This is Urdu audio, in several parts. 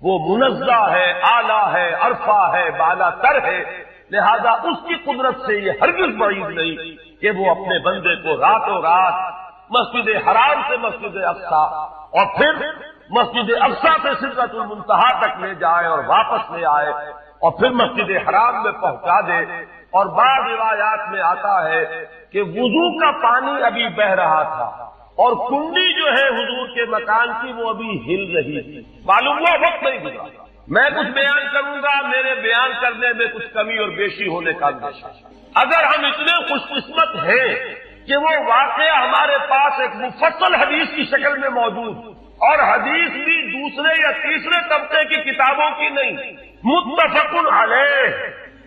وہ منزہ ہے، اعلیٰ ہے، عرفہ ہے، بالا تر ہے، لہذا اس کی قدرت سے یہ ہرگز بعید نہیں کہ وہ اپنے بندے کو راتوں رات مسجد حرام سے مسجد اقصیٰ اور پھر مسجد اقصیٰ سے سدرۃ المنتہا تک لے جائے اور واپس لے آئے اور پھر مسجد حرام میں پہنچا دے۔ اور بعض روایات میں آتا ہے کہ وضو کا پانی ابھی بہ رہا تھا اور کنڈی جو ہے حضور کے مکان کی وہ ابھی ہل رہی تھی، معلوم ہوا وقت نہیں گزرا۔ میں کچھ بیان کروں گا، میرے بیان کرنے میں کچھ کمی اور بیشی ہونے کا اندیشہ۔ اگر ہم اتنے خوش قسمت ہیں کہ وہ واقعہ ہمارے پاس ایک مفصل حدیث کی شکل میں موجود اور حدیث بھی دوسرے یا تیسرے طبقے کی کتابوں کی نہیں، متفق علیہ،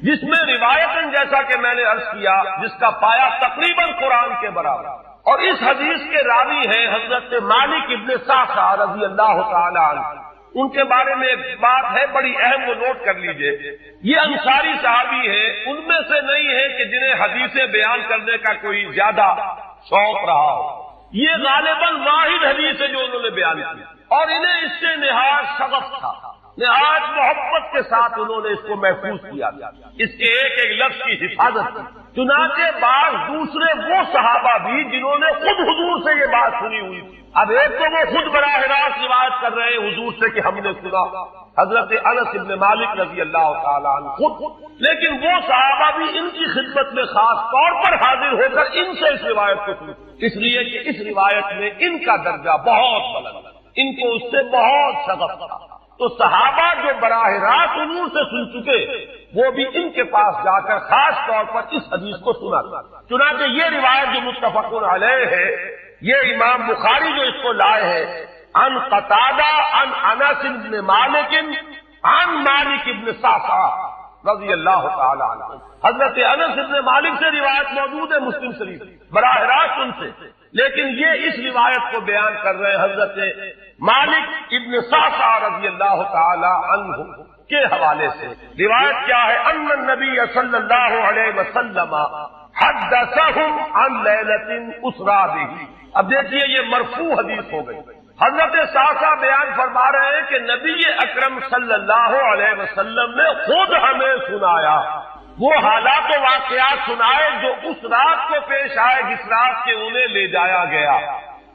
جس میں روایتاً جیسا کہ میں نے عرض کیا جس کا پایا تقریباً قرآن کے برابر، اور اس حدیث کے راوی ہیں حضرت مالک ابن صعصع رضی اللہ تعالی عنہ۔ ان کے بارے میں ایک بات ہے بڑی اہم، وہ نوٹ کر لیجئے۔ یہ انصاری صحابی ہیں، ان میں سے نہیں ہے کہ جنہیں حدیثیں بیان کرنے کا کوئی زیادہ شوق رہا ہو، یہ غالباً واحد حدیث ہے جو انہوں نے بیان کی، اور انہیں اس سے نہایت شغف تھا، نہایت محبت کے ساتھ انہوں نے اس کو محفوظ کیا، اس کے ایک ایک لفظ کی حفاظت کی۔ چنانچہ بعض دوسرے وہ صحابہ بھی جنہوں نے خود حضور سے یہ بات سنی ہوئی تھی، اب ایک تو وہ خود براہ راست روایت کر رہے ہیں حضور سے کہ ہم نے سنا، حضرت انس ابن مالک رضی اللہ تعالیٰ عنہ خود، لیکن وہ صحابہ بھی ان کی خدمت میں خاص طور پر حاضر ہو کر ان سے اس روایت کو سنی، اس لیے کہ اس روایت میں ان کا درجہ بہت بلند، ان کو اس سے بہت شغف تھا۔ تو صحابہ جو براہ راست حضور سے سن چکے وہ بھی ان کے پاس جا کر خاص طور پر اس حدیث کو سنا۔ چنانچہ یہ روایت جو متفق علیہ ہے، یہ امام بخاری جو اس کو لائے ہیں عن قتادہ عن انس بن مالک عن مالک ابن صعصع رضی اللہ تعالی عنہ، حضرت انس بن مالک سے روایت موجود ہے مسلم شریف، براہ راست ان سے، لیکن یہ اس روایت کو بیان کر رہے ہیں حضرت مالک ابن صعصع رضی اللہ تعالی عنہ کے حوالے سے۔ روایت کیا ہے؟ ان النبی صلی اللہ علیہ وسلم حدثهم عن لیلۃ اسری بہ۔ اب دیکھیے یہ مرفوع حدیث ہو گئی، حضرت صعصع بیان فرما رہے ہیں کہ نبی اکرم صلی اللہ علیہ وسلم نے خود ہمیں سنایا، وہ حالات و واقعات سنائے جو اس رات کو پیش آئے جس رات کے انہیں لے جایا گیا۔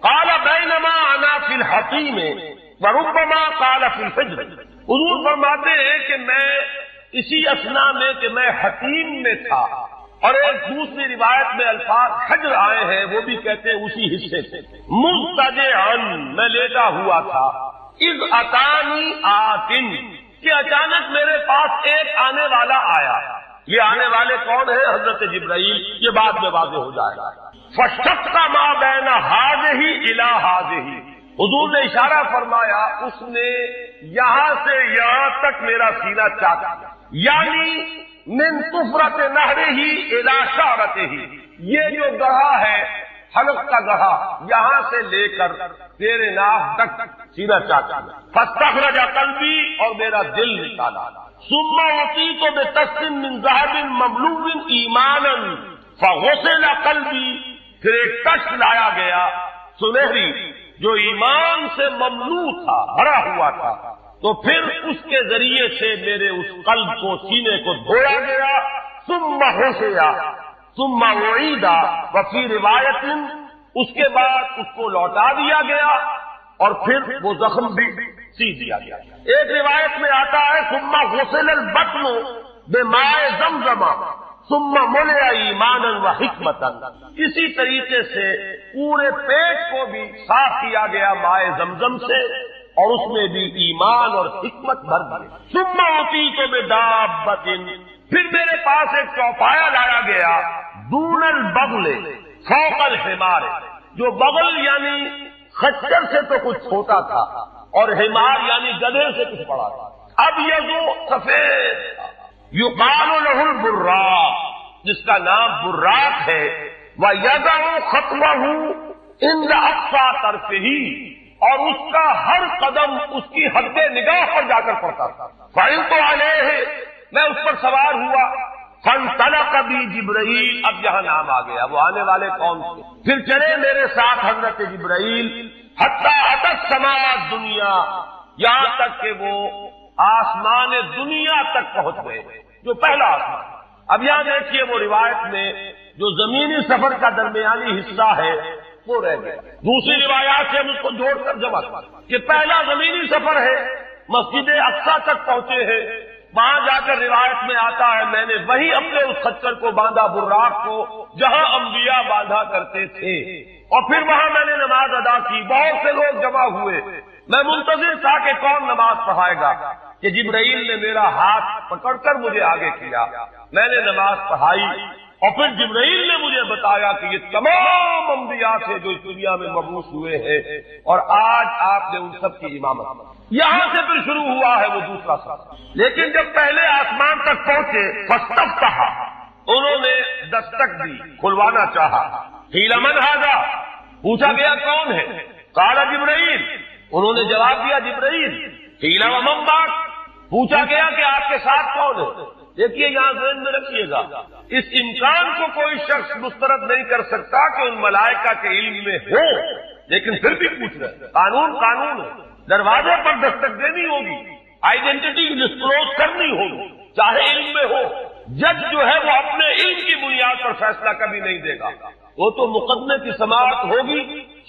قال بینما انا فی الحطیم وربما قال فی الفجر، حضور فرماتے ہیں کہ میں اسی اثنا میں کہ میں حطیم میں تھا، اور ایک دوسری روایت میں الفاظ حجر آئے ہیں وہ بھی کہتے ہیں اسی حصے سے، مضطجعا میں لیٹا ہوا تھا، اذ اتانی آتن کہ اچانک میرے پاس ایک آنے والا آیا۔ یہ آنے والے کون ہیں؟ حضرت جبرائیل، یہ بعد میں واضح ہو جائے گا۔ فشق ما بین ہذہ الی ہذہ، حضور نے اشارہ فرمایا اس نے یہاں سے یہاں تک میرا سینہ چاٹا، یعنی من طفرۃ نہرہ الی شعرتہ، یہ جو گڑھا ہے حلق کا گڑھا یہاں سے لے کر تیرے ناف تک سینہ چاٹا، فاستخرج قلبی اور میرا دل نکالا، ثم اعطیت بطست من ذهب مملوء ایمانا فغسل قلبی، پھر ایک تشت لایا گیا سنہری جو ایمان سے مملوء تھا، بھرا ہوا تھا، تو پھر اس کے ذریعے سے میرے اس قلب کو سینے کو دھویا گیا، ثم غسیا ثم اعید وفی روایت، اس کے بعد اس کو لوٹا دیا گیا اور پھر وہ زخم بھی سی دیا گیا۔ ایک روایت میں آتا ہے ثم غسل البطن بماء زمزم ثم ملئ ایمانا وحکمتا، اسی طریقے سے پورے پیٹ کو بھی صاف کیا گیا ماء زمزم سے اور اس میں بھی ایمان اور حکمت بھر دی۔ ثم اعطیت بدابۃ، پھر میرے پاس ایک چوپایا لایا گیا، دون البغل فوق الحمار، جو بغل یعنی خچر سے تو کچھ چھوٹا تھا اور حمار یعنی گدھے سے کچھ بڑا تھا، اب یہ جو سفید تھا، یقال له البراق، جس کا نام براق ہے، وَيَضَعُ خَطْوَهُ عِنْدَ أَقْصَى طَرْفِهِ، اور اس کا ہر قدم اس کی حد نگاہ پر جا کر پڑتا تھا۔ فَعِلْتُ عَلَيْهِ، میں اس پر سوار ہوا، فَانْطَلَقَ بِي جِبْرَائِیل، اب یہاں نام آ گیا، وہ آنے والے کون تھے؟ پھر چلے میرے ساتھ حضرت جبرائیل، حَتَّى أَتَى السَّمَاءَ الدُّنْيَا، یہاں تک کہ وہ آسمان دنیا تک پہنچ گئے، جو پہلا آسمان۔ اب یہاں دیکھیے وہ روایت میں جو زمینی سفر کا درمیانی حصہ ہے وہ رہ گیا۔ دوسری روایات سے ہم اس کو جوڑ کر جمع کہ پہلا زمینی سفر ہے، مسجد اقصیٰ تک پہنچے ہیں، وہاں جا کر روایت میں آتا ہے میں نے وہی اپنے اس خچر کو باندھا، براق کو، جہاں انبیاء باندھا کرتے تھے، اور پھر وہاں میں نے نماز ادا کی۔ بہت سے لوگ جمع ہوئے، میں منتظر تھا کہ کون نماز پڑھائے گا، کہ جبرائیل نے میرا ہاتھ پکڑ کر مجھے آگے کیا، میں نے نماز پڑھائی، اور پھر جبرائیل نے مجھے بتایا کہ یہ تمام انبیاء تھے جو اس دنیا میں مبعوث ہوئے ہیں، اور آج آپ نے ان سب کی امامت۔ یہاں سے پھر شروع ہوا ہے وہ دوسرا سفر۔ لیکن جب پہلے آسمان تک پہنچے فاستفتح، انہوں نے دستک دی، کھلوانا چاہا۔ قیل من ھذا، پوچھا گیا کون ہے؟ قال جبرائیل، انہوں نے جواب دیا جبرائیل۔ قیل ومن معک، پوچھا گیا کہ آپ کے ساتھ کون ہے؟ دیکھیے یہاں ذہن میں رکھیے گا، اس امکان کو کوئی شخص مسترد نہیں کر سکتا کہ ان ملائکہ کے علم میں ہو، لیکن پھر بھی پوچھ رہے۔ قانون قانون ہے، دروازے پر دستک دینی ہوگی، آئیڈینٹی ڈسکلوز کرنی ہوگی، چاہے علم میں ہو۔ جج جو ہے وہ اپنے علم کی بنیاد پر فیصلہ کبھی نہیں دے گا، وہ تو مقدمے کی سماعت ہوگی،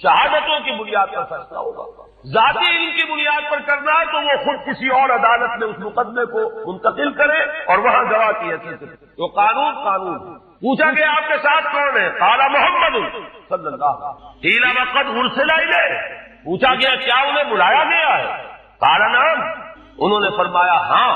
شہادتوں کی بنیاد پر فیصلہ ہوگا۔ ذاتی علم کی بنیاد پر کرنا ہے تو وہ خود کسی اور عدالت میں اس مقدمے کو منتقل کرے اور وہاں گواہ کی حیثیت سے۔ تو قانون قانون۔ پوچھا گیا آپ کے ساتھ کون ہے؟ قال محمد صلی اللہ علیہ وسلم۔ قیل وقد ارسل الیہ، پوچھا گیا کیا انہیں بلایا گیا ہے؟ قال نعم، انہوں نے فرمایا ہاں۔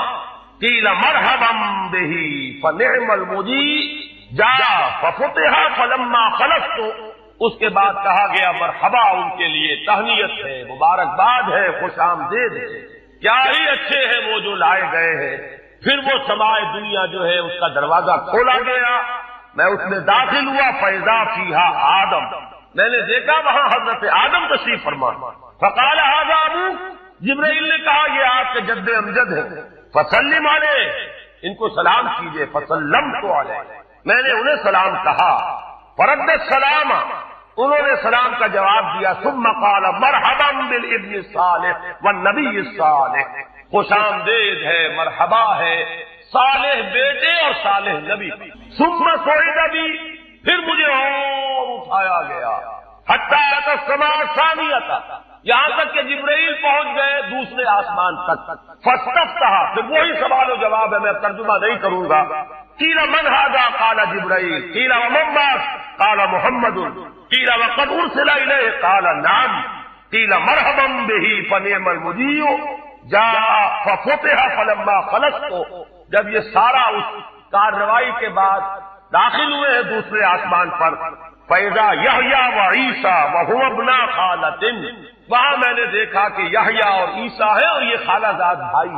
قیل مرحبا بہ فنعم المجیب جاء ففتح فلما خلصت، اس کے بعد کہا گیا مرحبا ان کے لیے، تہنیت ہے، مبارکباد ہے، خوش آمدید ہے، کیا ہی اچھے ہیں وہ جو لائے گئے ہیں۔ پھر وہ سمائے دنیا جو ہے اس کا دروازہ کھولا گیا، میں اس میں داخل ہوا، فیضا فیہا آدم، میں نے دیکھا وہاں حضرت آدم تشریف فرما۔ فقال ھذا ابوک، جبرائیل نے کہا یہ آپ کے جد امجد ہے، فسلم علیہ، ان کو سلام کیجئے، فسلمت علیہ، میں نے انہیں سلام کہا۔ فرد السلام، انہوں نے سلام کا جواب دیا۔ ثم قال مرحبا بالابن الصالح والنبی الصالح، خوش آمدید ہے، مرحبا ہے صالح بیٹے اور صالح نبی۔ ثم صعد بی، پھر مجھے اور اٹھایا گیا، حتی اتى السماء الثانیہ، یہاں تک کہ جبرائیل پہنچ گئے دوسرے آسمان تک۔ فاستفتح، پھر وہی سوال و جواب ہے، میں ترجمہ نہیں کروں گا۔ قیل من ھذا؟ قال جبرائیل۔ قیل ومن معک؟ قال محمد۔ قیل وقد ارسل الیہ؟ قال نعم۔ قیل مرحبا بہ فنعم المجیب جاء ففتح فلما خلصت، جب یہ سارا اس کارروائی کے بعد داخل ہوئے ہیں دوسرے آسمان پر، فاذا یحییٰ وعیسیٰ وہو ابنا خالۃ، وہاں میں نے دیکھا کہ یحییٰ اور عیسیٰ ہیں اور یہ خالہ زاد بھائی۔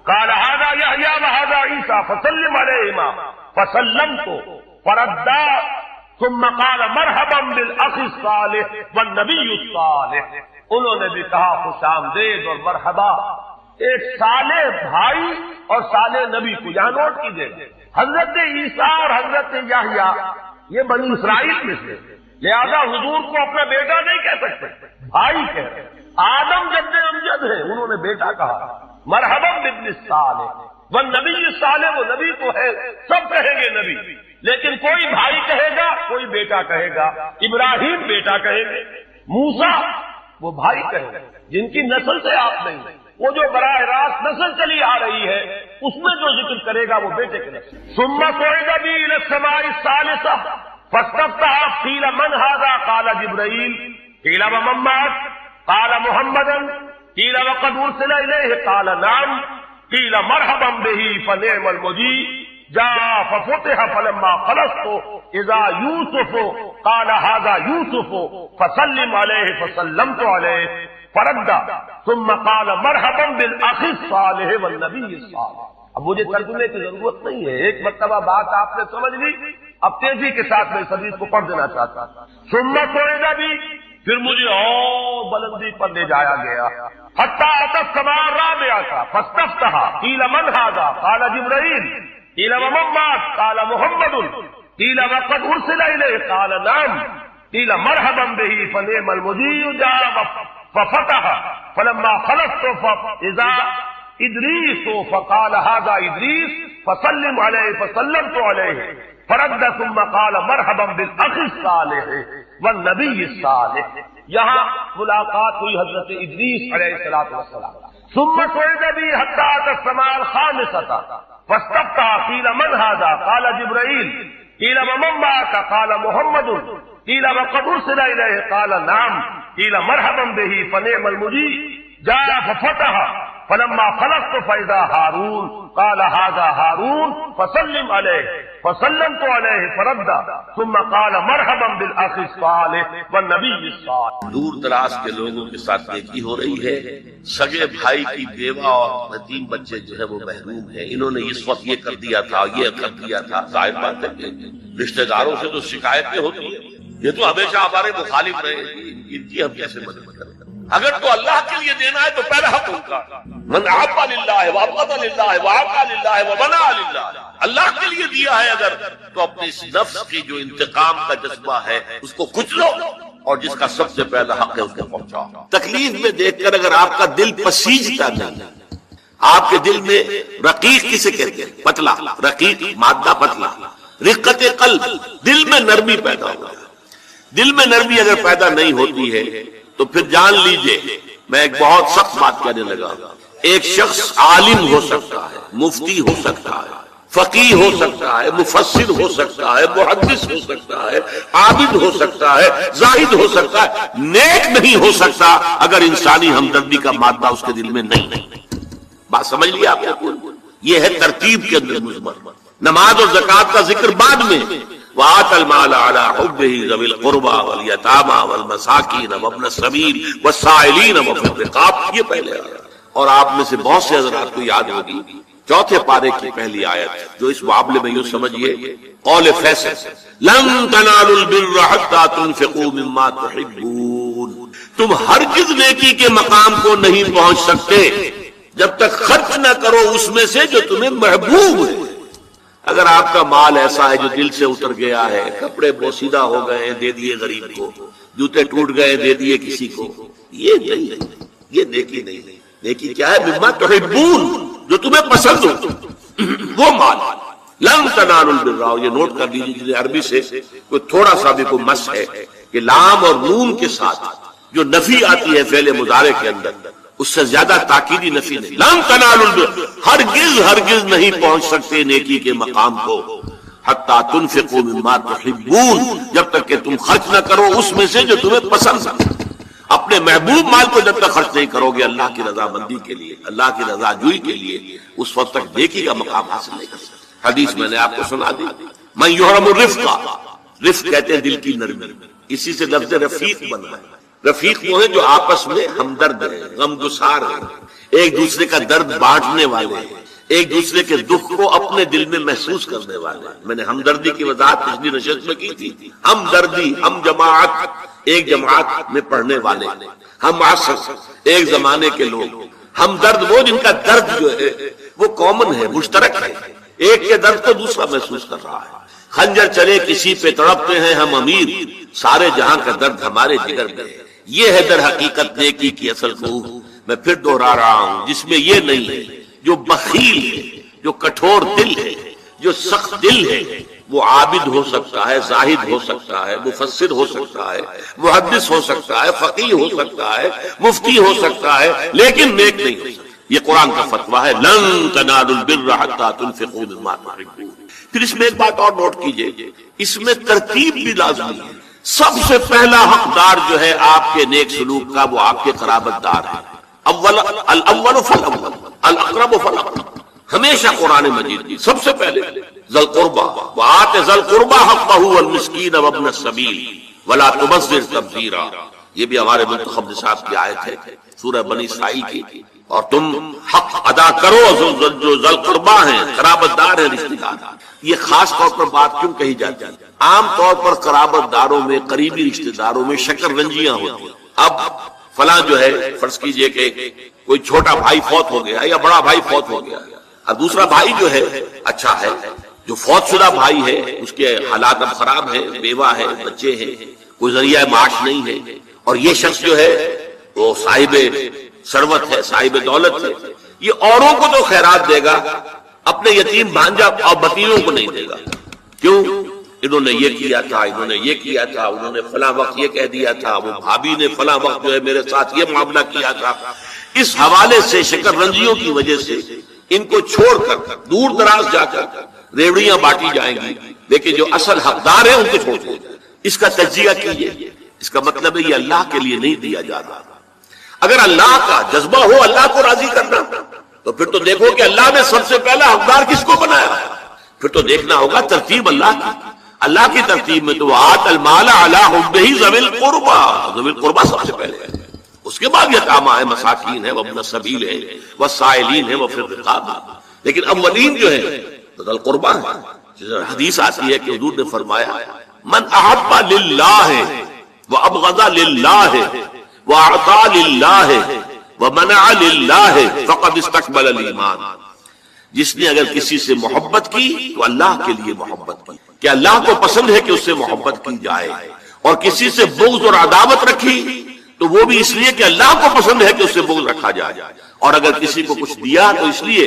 قال ھذا یحییٰ وھذا عیسیٰ فسلم علیہما، فسلمت فردا، ثم قال مرحبا بالاخ الصالح والنبی الصالح، انہوں نے بھی کہا خوش آمدید اور مرحبا ایک صالح بھائی اور صالح نبی کو۔ یہاں نوٹ کیجیے، حضرت عیسیٰ اور حضرت یحییٰ یہ بنی اسرائیل میں سے، لہذا حضور کو اپنا بیٹا نہیں کہہ سکتے، بھائی کہہ رہے۔ آدم جد امجد ہے، انہوں نے بیٹا کہا۔ مرحبا بابن الصالح والنبی الصالح، وہ نبی تو ہے، سب کہیں گے نبی، لیکن کوئی بھائی کہے گا، کوئی بیٹا کہے گا۔ ابراہیم بیٹا کہیں گے، موسیٰ وہ بھائی کہیں گے، جن کی نسل سے آپ نہیں، وہ جو براہ راست نسل چلی آ رہی ہے اس میں جو ذکر کرے گا وہ بیٹے کے نسل۔ ثم صعد بی الی السماء الثالثہ فاستفتح، قیل من ھذا؟ قال جبرائیل۔ قیل ومن معک؟ قال محمدا۔ قیل وقد ارسل الیہ؟ قال نعم۔ قیل مرحبا بہ فنعم المجیب جاء ففتح فلما خلصت اذا یوسف، قال ھذا یوسف فسلم علیہ، فسلمت علیہ، فرد ثم قال مرحبا بالاخ الصالح والنبی الصالح۔ اب مجھے ترجمے کی ضرورت نہیں ہے، ایک مرتبہ بات آپ نے سمجھ لی، اب تیزی کے ساتھ میں اس حدیث کو پڑھ دینا چاہتا ہوں۔ ثم صعد بی، پھر مجھے اور بلندی پر لے جایا گیا، حتی اتى السماء الرابعہ فاستفتح، قیل من ھذا؟ قال جبرائیل۔ قیل ومن معک؟ قال محمد۔ قیل وقد ارسل الیہ؟ قال نعم۔ قیل مرحبا بہ فنعم المجیب جاء ففتح فلما خلصت فاذا ادریس فقال هذا ادریس فسلم علیہ فسلمت علیہ فرد ثم قال مرحبا بالاخ الصالح والنبی الصالح. یہاں ملاقات ہوئی حضرت ادریس علیہ السلام. ثم صعد بي حتى أتى السماء الخامسة فاستفتح قيل من هذا قال جبرائيل قيل ومن معك قال محمد قيل وقد أرسل إليه قال نعم قيل مرحبا به فنعم المجيب. جاء ففتح فلما خلصت فإذا هارون قال هذا هارون فسلم عليه فسلمت عليه فرد ثم قال مرحبا بالاخ الصالح والنبي الصالح. دور دراز کے لوگوں کے ساتھ نیکی ہو رہی ہے. سگے بھائی کی بیوہ اور یتیم بچے جو ہے وہ محروم ہیں. انہوں نے اس وقت یہ کر دیا تھا یہ کر دیا تھا. ظاہر بات ہے کہ رشتہ داروں سے تو شکایتیں ہوتی ہیں. یہ تو ہمیشہ ہمارے مخالف رہے. ان کی ہم کیسے مدد کریں؟ اگر تو اللہ کے لیے دینا ہے تو پہلا حق ان کا. من عطا للہ وعطا للہ وعطا للہ ومنع للہ. اللہ کے لیے دیا ہے اگر تو اپنے اس نفس کی جو انتقام کا جذبہ ہے اس کو کچلو اور جس کا سب سے پہلا حق ہے اس کو پہنچاؤ. تکلیف میں دیکھ کر اگر آپ کا دل پسیجتا نہیں, آپ کے دل میں رقیق کسے کہتے ہیں؟ پتلا. رقیق مادہ پتلا. رقت قلب, دل میں نرمی پیدا ہو. دل میں نرمی اگر پیدا نہیں ہوتی ہے تو پھر جان لیجئے. میں ایک بہت سخت بات کہنے لگا. ایک شخص عالم ہو سکتا ہے, مفتی ہو سکتا ہے, فقیہ ہو سکتا ہے, مفسر ہو سکتا ہے, محدث ہو سکتا ہے, عابد ہو سکتا ہے, زاہد ہو سکتا ہے, نیک نہیں ہو سکتا اگر انسانی ہمدردی کا مادہ اس کے دل میں نہیں. بات سمجھ لیا آپ نے؟ یہ ہے ترتیب کے اندر مضمر. نماز اور زکوٰۃ کا ذکر بعد میں. وآت المال على حبه ذوي القربى واليتامى والمساكين وابن السبيل والسائلين وفي الرقاب, یہ پہلے آیا. اور آپ میں سے بہت سے حضرات کو یاد ہوگی چوتھے پارے کی پہلی آیت جو اس معاملے میں یوں سمجھیے قول فیصل لن تنالوا البر حتى تنفقوا مما تحبون. تم ہرگز نیکی کے مقام کو نہیں پہنچ سکتے جب تک خرچ نہ کرو اس میں سے جو تمہیں محبوب ہے. اگر آپ کا مال ایسا ہے جو دل سے اتر گیا ہے, کپڑے بوسیدہ ہو گئے ہیں دے دیے غریب کو, جوتے ٹوٹ گئے دے دیے کسی کو, یہ نہیں, یہ نیکی نہیں. نیکی کیا ہے؟ مما تحبون, جو تمہیں پسند ہو وہ مال. لن تنالوا البر, یہ نوٹ کر لیجیے جسے عربی سے کوئی تھوڑا سا بھی کوئی مس ہے کہ لام اور نون کے ساتھ جو نفی آتی ہے فعل مضارع کے اندر اس سے زیادہ تاکیدی نفی نہیں. لن تنالوا البر, ہرگز نہیں پہنچ سکتے نیکی کے مقام کو حتی تنفقوا مما تحبون, جب تک کہ تم خرچ نہ کرو اس میں سے جو تمہیں پسند ہے. اپنے محبوب مال کو جب تک خرچ نہیں کرو گے اللہ کی رضا مندی کے لیے, اللہ کی رضا جوئی کے لیے, اس وقت تک نیکی کا مقام حاصل نہیں کر سکتے. حدیث میں نے آپ کو سنا دی. من یحرم الرفق, رفق کہتے ہیں دل کی نرمی, اسی سے لفظ رفیق بنا ہے. رفیق وہ ہیں جو آپس میں ہمدرد ہیں, غم گسار ہیں, ایک دوسرے کا درد بانٹنے والے ہیں, ایک دوسرے کے دکھ کو اپنے دل میں محسوس کرنے والے ہیں. میں نے ہمدردی کی وضاحت پچھلی نشست میں کی تھی. ہمدردی, ہم جماعت, ایک جماعت میں پڑھنے والے, ہم عصر, ایک زمانے کے لوگ. ہمدرد وہ جن کا درد جو ہے وہ کامن ہے, مشترک ہے, ایک کے درد کو دوسرا محسوس کر رہا ہے. خنجر چلے کسی پہ تڑپتے ہیں ہم امیر, سارے جہاں کا درد ہمارے جگر میں ہے. یہ ہے در حقیقت نیکی کی اصل روح. میں پھر دوہرا رہا ہوں, جس میں یہ نہیں ہے. جو بخیل ہے, جو کٹھور دل ہے, جو سخت دل ہے, وہ عابد ہو سکتا ہے, زاہد ہو سکتا ہے, مفسر ہو سکتا ہے, محدث ہو سکتا ہے, فقیہ ہو سکتا ہے, مفتی ہو سکتا ہے, لیکن نیک نہیں ہو سکتا. یہ قرآن کا فتویٰ ہے, لن تنالوا البر حتى تنفقوا مما تحبون. پھر اس میں ایک بات اور نوٹ کیجئے, اس میں ترتیب بھی لازمی ہے. سب سے پہلا حقدار جو ہے آپ کے نیک سلوک کا وہ آپ کے قرابت دار ہے. الاول فالاول, الاقرب فالاقرب. ہمیشہ قرآن مجید کی سب سے پہلے ذی القربى وآت ذی القربى حقہ والمسکین وابن السبیل ولا تبذر تبذیرا. یہ بھی ہمارے منتخب نصاب کی آیت ہے سورہ بنی اسرائیل کی. اور تم حق ادا کرو جو ذی القربى ہیں, قرابت دار ہیں, رشتہ دار. یہ خاص طور پر بات کیوں کہی جاتی ہے؟ عام طور پر قرابت داروں میں, قریبی رشتہ داروں میں شکر رنجیاں ہوتی ہیں. اب فلاں جو ہے, فرض کیجئے کہ کوئی چھوٹا بھائی فوت ہو گیا یا بڑا بھائی فوت ہو گیا, اور دوسرا بھائی جو ہے اچھا ہے, جو فوت شدہ بھائی ہے اس کے حالات اب خراب ہیں, بیوہ ہے, بچے ہیں, کوئی ذریعہ معاش نہیں ہے, اور یہ شخص جو ہے وہ صاحب ثروت ہے، صاحب دولت ہے، یہ اوروں کو تو خیرات دے گا، اپنے یتیم بھانجا اور بتیوں کو نہیں دے گا۔ کیوں؟ انہوں نے یہ کیا تھا، انہوں نے یہ کیا تھا، انہوں نے فلاں وقت یہ کہہ دیا تھا، وہ بھابھی نے فلاں وقت جو ہے میرے ساتھ یہ معاملہ کیا تھا۔ اس حوالے سے شکر رنجیوں کی وجہ سے ان کو چھوڑ کر دور دراز جا کر ریوڑیاں بانٹی جائیں گی، لیکن جو اصل حقدار ہیں ان کو چھوڑ دیں۔ اس کا تجزیہ کیجیے، اس کا مطلب ہے یہ اللہ کے لیے نہیں دیا جا رہا۔ اگر اللہ کا جذبہ ہو اللہ کو راضی کرنا، تو پھر تو دیکھو کہ اللہ نے سب سے پہلا حقدار کس کو بنایا، پھر تو دیکھنا ہوگا ترتیب اللہ کی۔ اللہ کی ترتیب میں تو آت المال علی حبہ ذوی القربى، ذوی القربى سب سے پہلے ہے، اس کے بعد یتامى ہے، مساکین ہے، وابن السبیل ہے، والسائلین ہے، وفی الرقاب، لیکن اولین جو ہے ذوی القربى ہے۔ حدیث آتی ہے کہ حضور نے فرمایا من احب للہ وابغض للہ واعطى للہ ومنع للہ فقد استقبل الایمان، جس نے اگر کسی سے محبت کی تو اللہ کے لیے محبت کی، کہ اللہ کو پسند ہے کہ اس سے محبت کی جائے، اور کسی سے بغض اور عداوت رکھی تو وہ بھی اس لیے کہ اللہ کو پسند ہے کہ اس سے بغض رکھا جائے، اور اگر کسی کو کچھ دیا تو اس لیے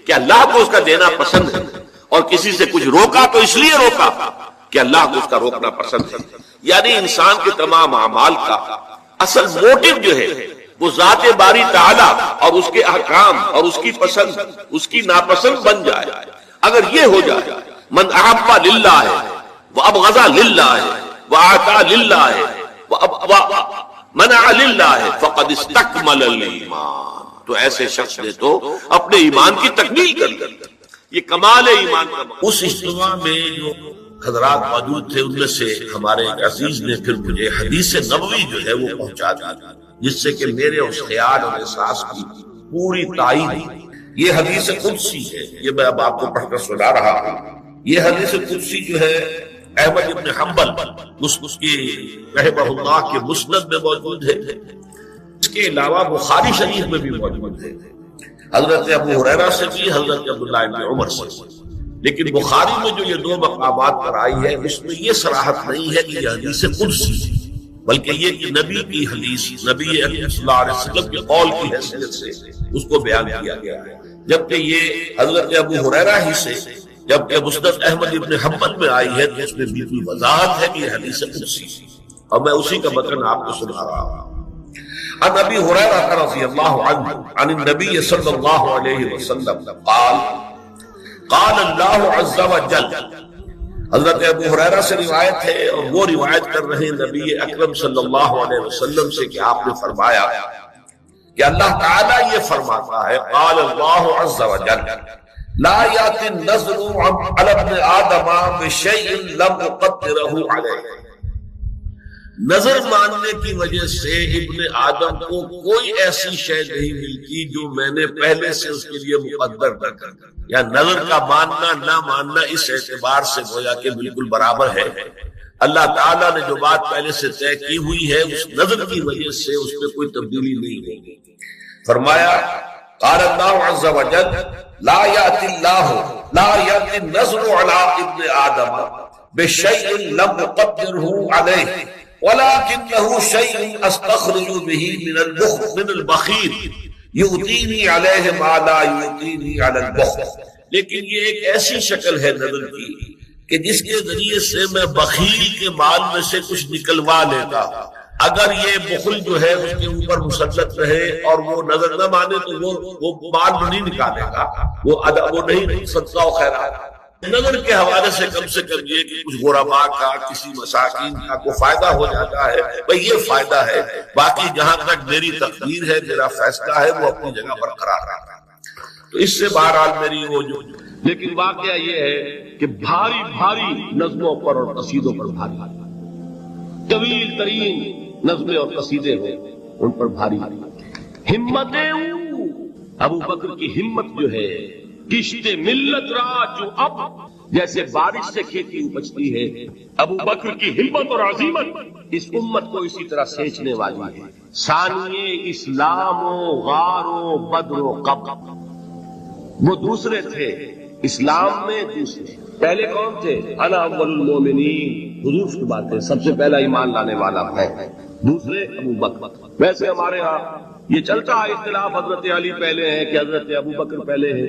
کہ اللہ کو اس کا دینا پسند ہے، اور کسی سے کچھ روکا تو اس لیے روکا کہ اللہ کو اس کا روکنا پسند ہے۔ یعنی انسان کے تمام اعمال کا اصل موٹو جو ہے وہ ذات باری تعالی اور اس کے احکام اور اس کی پسند اس کی ناپسند بن جائے۔ اگر یہ ہو جائے من احب للہ وابغض للہ واعطى للہ ومنع للہ فقد استکمل الایمان، تو ایسے شخص نے تو اپنے ایمان کی تکمیل کر لی۔ یہ کمال ایمان کا۔ اس اجتماع میں جو حضرات موجود تھے ان میں سے ہمارے ایک عزیز نے پھر مجھے حدیث نبوی جو ہے وہ پہنچا دی، جس سے کہ میرے اس خیال اور احساس کی پوری تائید۔ یہ حدیث قدسی ہے، یہ میں اب آپ کو پڑھ کر سنا رہا ہوں۔ یہ حدیث قدسی جو ہے احمد بن حنبل اس کی رحمہ اللہ کے مسند میں موجود ہے، اس کے علاوہ بخاری شریف میں بھی موجود ہے، حضرت ابو ہریرہ سے بھی، حضرت عبداللہ بن عمر سے۔ لیکن بخاری میں جو یہ دو مقامات پر آئی ہے اس میں یہ صراحت نہیں ہے کہ یہ حدیث قدسی، بلکہ یہ کہ نبی کی حدیث، نبی اکرم صلی اللہ علیہ وسلم کے قول کی حیثیت سے اس کو بیان کیا گیا ہے، جبکہ یہ حضرت ابو ہریرہ ہی سے، جبکہ مسند احمد بن حنبل میں آئی ہے تو اس میں بالکل وضاحت ہے کہ یہ حدیث قدسی، اور میں اسی کا متن آپ کو سنا رہا ہوں۔ عن ابی ہریرہ رضی اللہ عنہ عن النبی صلی اللہ علیہ وسلم قال قال اللہ عز وجل، حضرت ابو ہریرہ سے روایت ہے اور وہ روایت کر رہے نبی اکرم صلی اللہ علیہ وسلم سے کہ آپ نے فرمایا کہ اللہ تعالیٰ یہ فرماتا ہے قال اللہ عز وجل لا یاتی النظر علی ابن آدم بشیء لم اقدرہ علیہ، نظر ماننے کی وجہ سے ابن آدم کو کوئی ایسی شے نہیں ملتی جو میں نے پہلے سے اس کے لیے مقدر نہ کر، یا نظر کا ماننا نہ ماننا اس اعتبار سے گویا کہ بالکل برابر ہے۔ اللہ تعالیٰ نے جو بات پہلے سے طے کی ہوئی ہے اس نظر کی وجہ سے اس میں کوئی تبدیلی نہیں ہوگی۔ فرمایا قال اللہ عز وجل لا یاتی النظر علی ابن آدم بشیء لم اقدرہ علیہ ولكنه شيء استخرج به من البخيل يؤتيني عليه ما لا يؤتيني على البخل، لیکن یہ ایک ایسی شکل ہے نظر کی کہ جس کے ذریعے سے میں بخیل کے مال میں سے کچھ نکلوا لیتا، اگر یہ بخل جو ہے اس کے اوپر مسلط رہے اور وہ نظر نہ مانے تو وہ مال نہیں نکالے گا، وہ نہیں صدقہ و خیرات۔ نظر کے حوالے سے کم یہ کہ کچھ غرباء کا کسی مساکین کا کوئی فائدہ ہو جاتا ہے، بھئی یہ فائدہ ہے، باقی جہاں تک میری تقدیر ہے، میرا فیصلہ ہے، وہ اپنی جگہ برقرار رہتا ہے۔ تو اس سے بہرحال میری وہ جو، لیکن واقعہ یہ ہے کہ بھاری بھاری نظموں پر اور قصیدوں پر بھاری، طویل ترین نظمیں اور قصیدے ہیں ان پر بھاری ہمتیں۔ ابو بکر کی ہمت جو ہے، کشت ملت را جو اب جیسے بارش سے کھیتی اپجتی ہے، ابو بکر کی ہمت اور عزیمت اس امت کو اسی طرح سینچنے والی ہے۔ ثانیے اسلام و غار و بدر و قبر، وہ دوسرے تھے اسلام میں، دوسرے پہلے کون تھے؟ انا اول المومنین، حضور کی بات ہے، سب سے پہلا ایمان لانے والا ہے، دوسرے ابو بکر۔ ویسے ہمارے ہاں یہ چلتا ہے اختلاف حضرت علی پہلے ہے کہ حضرت ابو بکر پہلے ہے،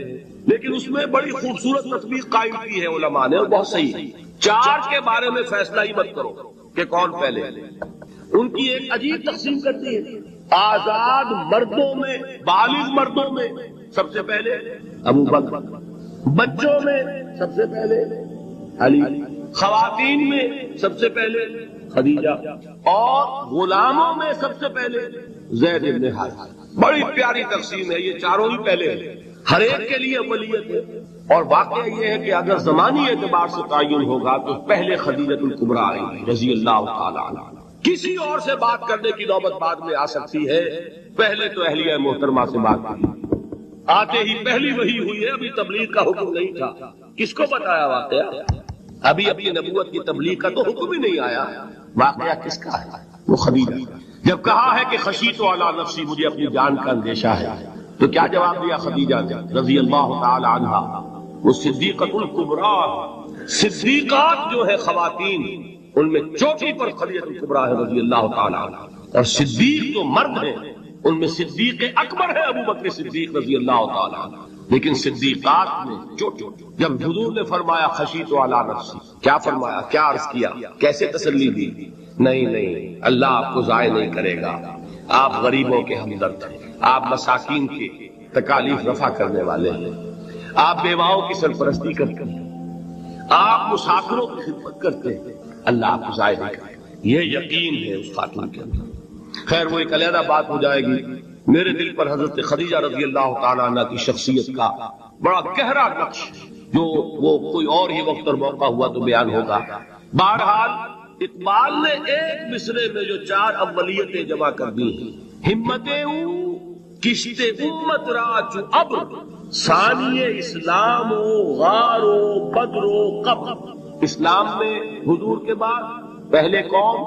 لیکن اس میں بڑی خوبصورت تطبیق قائم کی ہے علماء نے، اور بہت صحیح ہے۔ چار کے بارے میں فیصلہ ہی مت کرو کہ کون پہلے ہے، ان کی ایک عجیب تقسیم کرتی ہے۔ آزاد مردوں میں، بالغ مردوں میں سب سے پہلے ابو بکر، بچوں میں سب سے پہلے علی، خواتین میں سب سے پہلے خدیجہ، اور غلاموں میں سب سے پہلے زید بن حارثہ۔ بڑی پیاری تقسیم ہے، یہ چاروں ہی پہلے ہیں، ہر ایک کے لیے ولیت ہے۔ اور واقعہ یہ ہے کہ اگر زمانی اعتبار سے تعین ہوگا تو پہلے خدیجہ الکبریٰ آئی رضی اللہ تعالی عنہ۔ کسی اور سے بات کرنے کی نوبت بعد میں آ سکتی ہے، پہلے تو اہلیہ محترمہ سے بات کی، آتے ہی پہلی وحی ہوئی ہے، ابھی تبلیغ کا حکم نہیں تھا۔ کس کو بتایا واقعہ؟ ابھی اپنی نبوت کی تبلیغ کا تو حکم ہی نہیں آیا۔ واقعہ کس کا ہے؟ وہ خدیجہ۔ جب کہا ہے کہ خشیت علی نفسی، مجھے اپنی جان کا اندیشہ ہے، تو کیا جواب دیا خدیجہ نے رضی اللہ تعالی عنہا؟ وہ صدیقۃ الکبریٰ، صدیقات جو ہے خواتین، ان میں چوٹی پر خدیجہ الکبریٰ ہے رضی اللہ تعالی عنہا، اور صدیق جو مرد ہیں ان میں صدیق اکبر ہے ابو بکر صدیق رضی اللہ تعالی عنہ۔ لیکن صدیقات میں چوٹی۔ جب حضور نے فرمایا خشیت علی نفسی، کیا فرمایا، کیا عرض کیا، کیسے تسلی دی؟ نہیں، اللہ آپ کو ضائع نہیں کرے گا، آپ غریبوں کے ہمدرد ہیں، آپ مساکین کی تکالیف رفع کرنے والے ہیں، آپ بیواؤں کی سرپرستی کرتے ہیں، آپ مسافروں کی خدمت کرتے ہیں، اللہ آپ کو ضائع نہیں کرے گا۔ یہ یقین ہے اس خاتون کے اندر۔ خیر وہ ایک علیحدہ بات ہو جائے گی۔ میرے دل پر حضرت خدیجہ رضی اللہ تعالی عنہ کی شخصیت کا بڑا گہرا نقش، جو وہ کوئی اور ہی وقت اور موقع ہوا تو بیان ہوگا۔ بہرحال اقبال نے ایک مصرے میں جو چار اولیتیں جمع کر دی ہیں، ہمتیں کشت امت را چو ابر، ثانی اسلام و غار و بدر و قبر۔ اسلام میں حضور کے بعد پہلے کون؟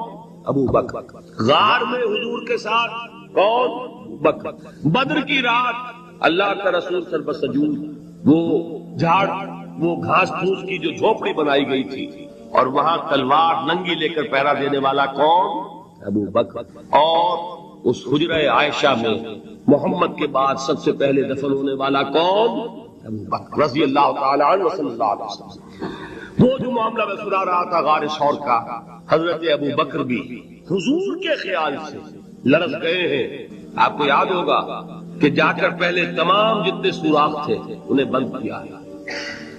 ابو بکر۔ غار میں حضور کے ساتھ کون؟ بکر۔ بدر کی رات اللہ کا رسول سر بسجود، وہ جھاڑ، وہ گھاس پھوس کی جو جھوپڑی بنائی گئی تھی، اور وہاں تلوار ننگی لے کر پہرا دینے والا کون؟ ابو بکر۔ اور اس حجرہ عائشہ میں محمد کے بعد سب سے پہلے دفن ہونے والا کون؟ ابو بکر رضی اللہ تعالی عنہ صلی اللہ علیہ وسلم۔ وہ جو معاملہ میں سنا رہا تھا غار ثور کا، حضرت ابو بکر بھی حضور کے خیال سے لرز گئے ہیں۔ آپ کو یاد ہوگا کہ جا کر پہلے تمام جتنے سوراخ تھے انہیں بند کیا،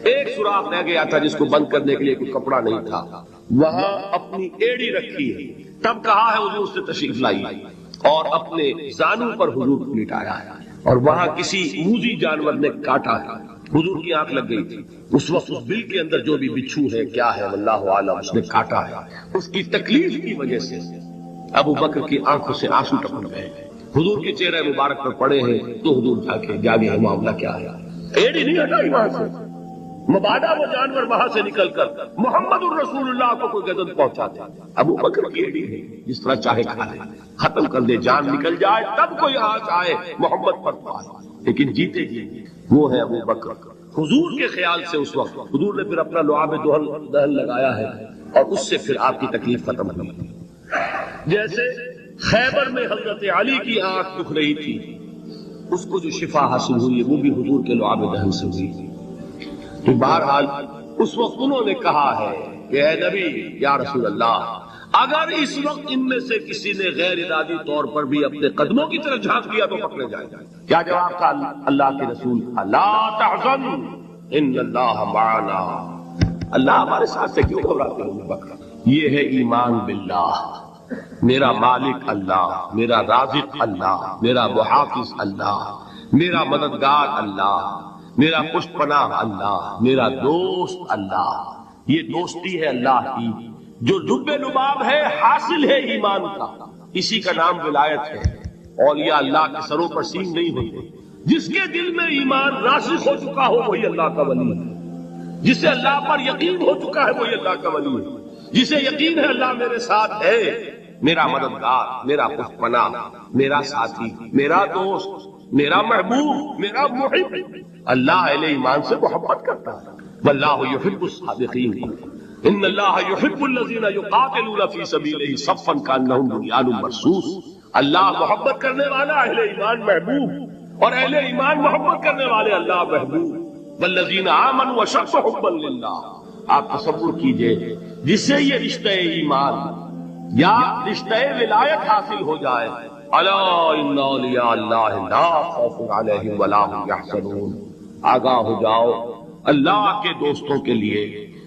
ایک سوراخ رہ گیا تھا جس کو بند کرنے کے لیے کوئی کپڑا نہیں تھا، وہاں اپنی ایڑی رکھی ہے، تب کہا ہے حضور سے تشریف لائی، اور اپنے زانوں پر حضور کو لٹایا ہے، اور وہاں کسی موذی جانور نے کاٹا ہے، حضور کی آنکھ لگ گئی تھی، اس وقت اس بل کے اندر جو بھی بچھو ہے کیا ہے واللہ عالم، اس نے کاٹا ہے، اس کی تکلیف کی وجہ سے ابو بکر کی آنکھوں سے آنسو ٹپک گئے، حضور کے چہرے مبارک پر پڑے ہیں، تو حضور جا کے جاگے ہیں معاملہ کیا ہے، ایڑی نہیں ہٹائی وہاں سے، مبادا وہ جانور وہاں سے نکل کر محمد الرسول اللہ کو کوئی غضب پہنچا دے، ابو بکر کی ایڑی ہے، جس طرح چاہے کھا لے، ختم کر دے، جان نکل جائے تب کوئی آج آئے محمد پر تو آئے، لیکن جیتے جی وہ ہے ابو بکر۔ حضور کے خیال سے اس وقت حضور نے پھر اپنا لعاب دہن لگایا ہے، اور اس سے پھر آپ کی تکلیف ختم ہوئی۔ جیسے خیبر میں حضرت علی کی آنکھ دکھ رہی تھی، اس کو جو شفا حاصل ہوئی وہ بھی حضور کے لعاب دہن سے ہوئی۔ تو بہرحال اس وقت انہوں نے کہا ہے کہ اے نبی یا رسول اللہ، اگر اس وقت ان میں سے کسی نے غیر ارادی طور پر بھی اپنے قدموں کی طرف جھانک دیا تو پکڑے جائے۔ کیا جواب تھا اللہ کے رسول کا؟ لا تحزن ان اللہ معنا، اللہ ہمارے ساتھ سے کیوں گھبراتے ہو؟ یہ ہے ایمان باللہ، میرا مالک اللہ، میرا رازق اللہ، میرا محافظ اللہ، میرا مددگار اللہ، میرا پشت پناہ اللہ، میرا دوست اللہ۔ یہ دوستی ہے اللہ کی جو لب لباب ہے، حاصل ہے ایمان کا، اسی کا نام ولایت ہے۔ اولیاء اللہ کے سروں پر سینگ نہیں ہوتے، جس کے دل میں ایمان راسخ ہو چکا ہو وہی اللہ کا ولی ہے، جسے اللہ پر یقین ہو چکا ہے وہی اللہ کا ولی ہے، جسے یقین ہے اللہ میرے ساتھ ہے، میرا مددگار، میرا پشت پناہ، میرا ساتھی، میرا دوست، میرا محبوب، میرا محب۔ اللہ اہل ایمان سے محبت کرتا ہے، واللہ یحب الصادقین، ان اللہ یحب الذین یقاتلون فی سبیلہ صفا کانہم بنیان مرصوص۔ اللہ محبت کرنے والا اہل ایمان محبوب، اور اہل ایمان محبت کرنے والے اللہ محبوب۔ والذین آمنوا اشد حبا للہ، آپ تصور کیجئے جس سے یہ رشتہ ایمان یا رشتہ ولایت حاصل ہو جائے، الا ان اولیاء اللہ لا خوف علیہم ولا هم یحزنون، آگاہ ہو جاؤ اللہ کے دوستوں کے لیے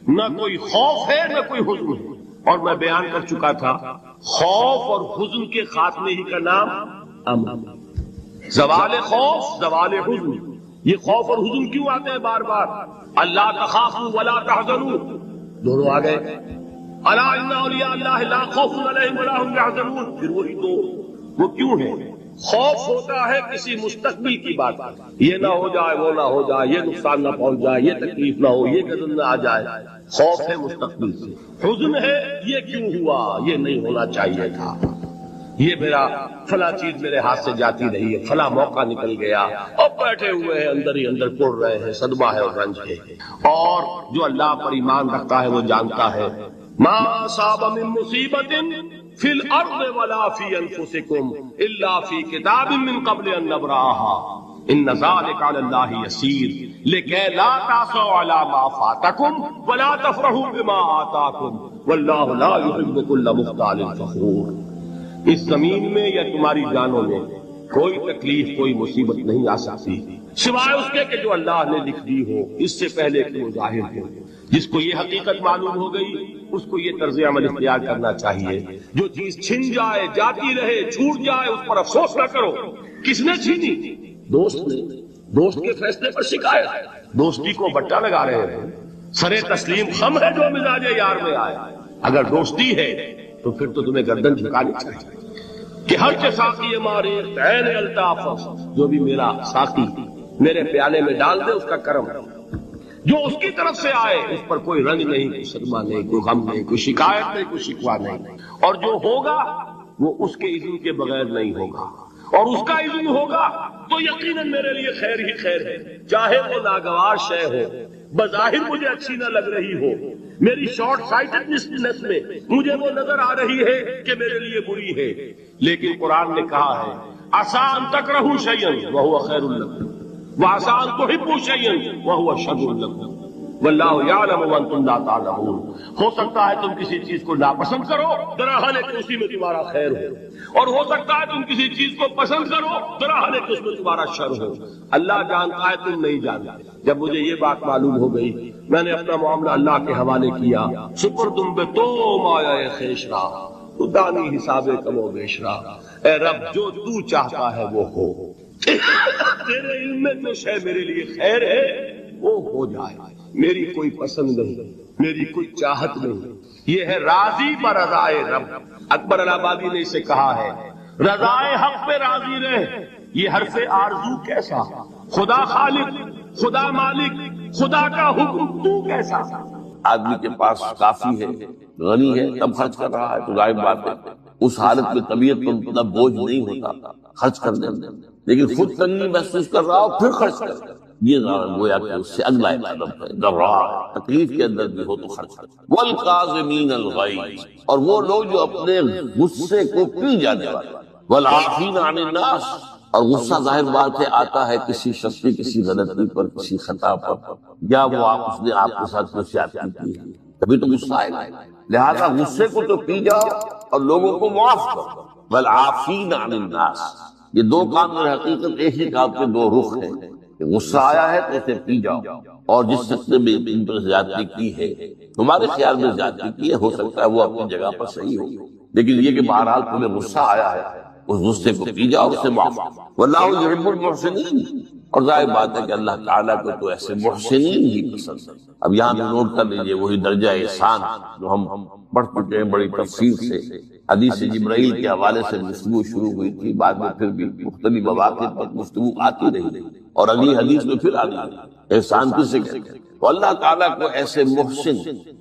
نہ کوئی خوف ہے نہ کوئی حزن ہے۔ اور میں بیان کر چکا تھا خوف اور حزن کے خاتمے ہی کا نام امن، زوال خوف زوال حزن۔ یہ خوف اور حزن کیوں آتے ہیں بار بار؟ اللہ تخافوا ولا تحزنوا، دونوں آ گئے۔ الا ان اولیاء اللہ لا خوف علیہم ولا هم یحزنون، پھر وہی دو، وہ کیوں ہے؟ خوف ہوتا ہے کسی مستقبل کی بات، یہ نہ ہو جائے وہ نہ ہو جائے، یہ نقصان نہ پہنچ جائے، یہ تکلیف نہ ہو، یہ غضب نہ آ جائے، خوف ہے مستقبل سے۔ حزن ہے یہ کیوں ہوا، یہ نہیں ہونا چاہیے تھا، یہ میرا فلاں چیز میرے ہاتھ سے جاتی رہی ہے، فلاں موقع نکل گیا، اب بیٹھے ہوئے ہیں اندر ہی اندر پڑ رہے ہیں، صدمہ ہے اور رنج ہے۔ اور جو اللہ پر ایمان رکھتا ہے وہ جانتا ہے ما اصاب من مصیبت فی الارض ولا فی انفسکم الا فی کتاب من قبل ان نبرأها ان ذلک علی اللہ یسیر لکی لا تعصوا علی ما فاتکم ولا تفرحوا بما آتاکم واللہ لا یحب کل مختال فخور۔ اس زمین میں یا تمہاری جانوں میں کوئی تکلیف کوئی مصیبت نہیں آ سکتی سوائے اس کے کہ جو اللہ نے لکھ دی ہو، اس سے پہلے کہ وہ ظاہر ہو۔ جس کو یہ حقیقت معلوم ہو گئی اس کو یہ طرز عمل اختیار کرنا چاہیے، جو چیز چھن جائے جاتی رہے چھوٹ جائے اس پر افسوس نہ کرو۔ کس نے چھینی؟ دوست نے، دوست کے فیصلے پر شکایت، دوستی کو بٹا لگا رہے ہیں، سرے تسلیم خم ہے جو مزاج یار میں آئے۔ اگر دوستی ہے تو پھر تو تمہیں گردن جھکانی چاہیے کہ ہر کے ساقی مارے عین الطاف، جو بھی میرا ساقی میرے پیالے میں ڈال دے اس کا کرم، جو اس کی طرف سے آئے اس پر کوئی رنج نہیں، کوئی صدمہ نہیں، کوئی غم نہیں، کوئی شکایت نہیں، کوئی شکوہ نہیں، اور جو ہوگا وہ اس کے اذن کے بغیر نہیں ہوگا، اور اس کا اذن ہوگا تو یقیناً میرے لیے خیر ہی خیر ہے، چاہے وہ ناگوار شے ہو، بظاہر مجھے اچھی نہ لگ رہی ہو، میری شارٹ سائٹڈنس میں مجھے وہ نظر آ رہی ہے کہ میرے لیے بری ہے، لیکن قرآن نے کہا ہے عسیٰ ان تکرہوا شیئا وہو خیر لکم وعسیٰ ان تحبوا شیئا وہو شر لکم واللہ یعلم وانتم لا تعلمون۔ ہو سکتا ہے تم کسی چیز کو ناپسند کرو دراحال کہ اسی میں تمہارا خیر ہو، اور ہو سکتا ہے تم کسی چیز کو پسند کرو دراحال کہ اس میں تمہارا شر ہو۔ اللہ جانتا ہے تم نہیں جانتے۔ جب مجھے یہ بات معلوم ہو گئی میں نے اپنا معاملہ اللہ کے حوالے کیا، سپردم بے تو مایا خیش را تو دانی حساب کم و بیش را، اے رب جو تو چاہتا ہے وہ ہو، تیرے علم میں جو شے میرے لیے خیر ہے وہ ہو جائے، میری کوئی پسند نہیں، میری کوئی چاہت نہیں، یہ ہے راضی برضائے رب۔ اکبر الہآبادی نے اسے کہا ہے رضائے حق پہ راضی رہ، یہ حرف آرزو کیسا، خدا خالق، خدا مالک، خدا کا حکم تو کیسا۔ آدمی کے پاس کافی ہے، غنی ہے، تب خرچ کر رہا ہے تو ظاہر بات ہے اس حالت میں طبیعت پر اتنا بوجھ نہیں ہوتا خرچ کرنے میں، لیکن خود تنگی محسوس کر رہا ہو پھر خرچ کر، یہ گویا کہ اس سے اگلا قدم ہے، ضرع تکلیف کے اندر بھی ہو تو خرچ کر۔ والکاظمین الغیظ، اور وہ لوگ جو اپنے غصے کو پی جانے والے، والعافین عن الناس، اور غصہ ظاہر بات ہے آتا ہے کسی شخص کی کسی غلطی پر، کسی خطا پر، یا وہ اس نے آپ کے ساتھ کوئی زیادتی کی ہے، تبھی تو غصہ آئے گا۔ لہذا غصے کو تو پی جاؤ اور لوگوں کو معاف کرو۔ والعافین عن الناس، یہ دو کام در حقیقت ایک ہی کام کے دو رخ ہیں، کہ غصہ آیا ہے تو اسے پی جاؤ، اور جس شخص نے بھی ان پر زیادتی کی ہے، تمہارے خیال میں زیادتی کی ہے، ہو سکتا ہے وہ اپنی جگہ پر صحیح ہو، لیکن یہ کہ بہرحال تمہیں غصہ آیا ہے اس غصے کو پی جاؤ، اس سے معاف۔ واللہ یحب المحسنین، اور ظاہر بات ہے کہ اللہ تعالیٰ کو تو ایسے محسنین ہی پسند ہے۔ اب یہاں پہ نوٹ کر لیجئے وہی درجہ احسان جو ہم پڑھ چکے ہیں بڑی تفصیل سے، حدیث جبرائیل کے حوالے سے گفتگو شروع ہوئی تھی، بعد میں پھر بھی مختلف مواقع پر گفتگو آتی رہی، اور اگلی حدیث میں پھر آگئی احسان کسے کہتے ہیں۔ تو اللہ تعالیٰ کو ایسے محسن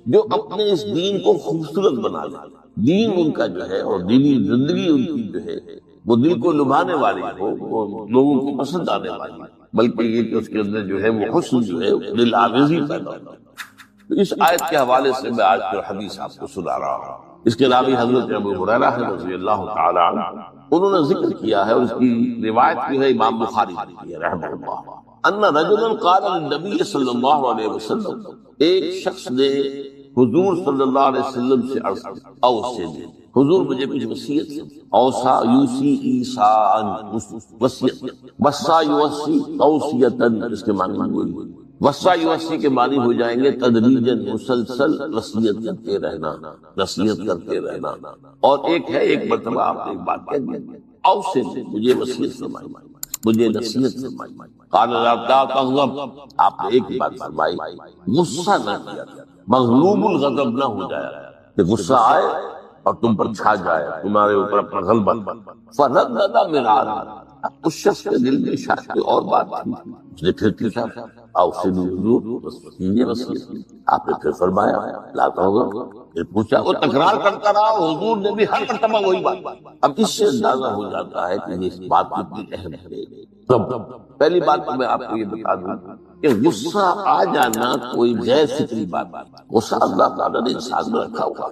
جو اپنے اس دین کو خوبصورت بنا لے، دین ان کا جو ہے اور دینی زندگی ان کی جو ہے وہ دل کو لبھانے والی ہو، وہ لوگوں کو پسند آنے والی، بلکہ یہ کہ اس کے اندر جو ہے وہ حسن جو ہے دل آویزی پیدا ہو۔ اس آیت کے حوالے سے میں آج پھر حدیث آپ کو سنا رہا ہوں۔ اس کے راوی حضرت ابو ہریرہ رضی اللہ تعالی عنہ، انہوں نے ذکر کیا ہے، اور اس کی روایت بھی ہے امام بخاری کی رحمہ اللہ، ان رجلا قال للنبی صلی اللہ علیہ وسلم، ایک شخص نے حضور صلی اللہ علیہ وسلم سے عرض کیا، اوصنی، حضور مجھے کچھ وصیت سے، اوصا یوسی ایصاء، وصیت، وصا یوصی توصیتاً، اس کے معنی ہوئی، وصا یوصی کے معنی ہو جائیں گے تدریجاً، مسلسل وصیت کرتے رہنا، وصیت کرتے رہنا۔ اور ایک ہے، ایک مرتبہ آپ نے ایک بات کہہ دی، اوصنی، مجھے وصیت فرمائی، مجھے نصیحت فرمائی، قال لا تغضب، آپ نے ایک ہی بات فرمائی، غصہ نہ کیا، مغلوب الغضب نہ ہو جائے کہ غصہ آئے اور تم پر چھا جائے، تمہارے اوپر اپنا غلبہ۔ فردد مرارا، اس شخص کے دل میں شاید اور بات تھی، اس نے پھر پوچھا، اوصنی حضور، یہ وصیت، آپ نے پھر فرمایا لا تغضب، پھر پوچھا، وہ تکرار کرتا رہا، حضور نے بھی ہر مرتبہ وہی بات۔ اب اس سے اندازہ ہو جاتا ہے کہ یہ بات کتنی اہم ہے۔ پہلی بات تو میں آپ کو یہ بتا دوں کہ غصہ آ جانا کوئی غیر فطری بات، غصہ اللہ تعالیٰ نے انسان میں رکھا ہوا